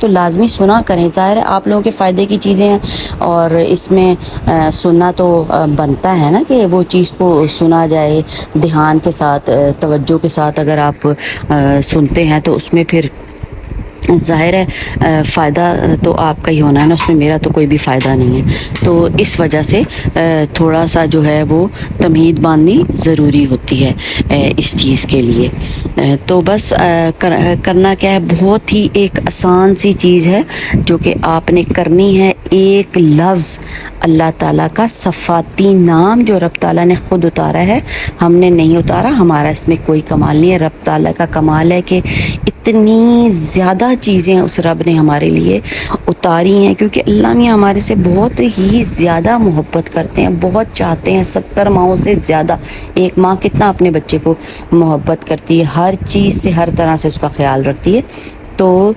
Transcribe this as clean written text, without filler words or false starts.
तो लाजमी सुना करें। ज़ाहिर है आप लोगों के फ़ायदे की चीज़ें हैं और इसमें सुनना तो बनता है ना कि वो चीज़ को सुना जाए ध्यान के साथ, तवज्जो के साथ। अगर आप सुनते हैं तो उसमें फिर ज़ाहिर है फ़ायदा तो आपका ही होना है ना, उसमें मेरा तो कोई भी फ़ायदा नहीं है। तो इस वजह से थोड़ा सा जो है वो तमीज़ बांधनी ज़रूरी होती है इस चीज़ के लिए। तो बस करना क्या है, बहुत ही एक आसान सी चीज़ है जो कि आपने करनी है। एक लफ्ज़ अल्लाह ताला का सफ़ाती नाम जो रब ताला ने ख़ुद उतारा है, हमने नहीं उतारा, हमारा इसमें कोई कमाल नहीं है। रब ताला का कमाल है कि इतनी ज़्यादा चीज़ें उस रब ने हमारे लिए उतारी हैं, क्योंकि अल्लाह मियाँ हमारे से बहुत ही ज़्यादा मोहब्बत करते हैं, बहुत चाहते हैं, 70 माँओं से ज़्यादा। एक माँ कितना अपने बच्चे को मोहब्बत करती है, हर चीज़ से हर तरह से उसका ख्याल रखती है। तो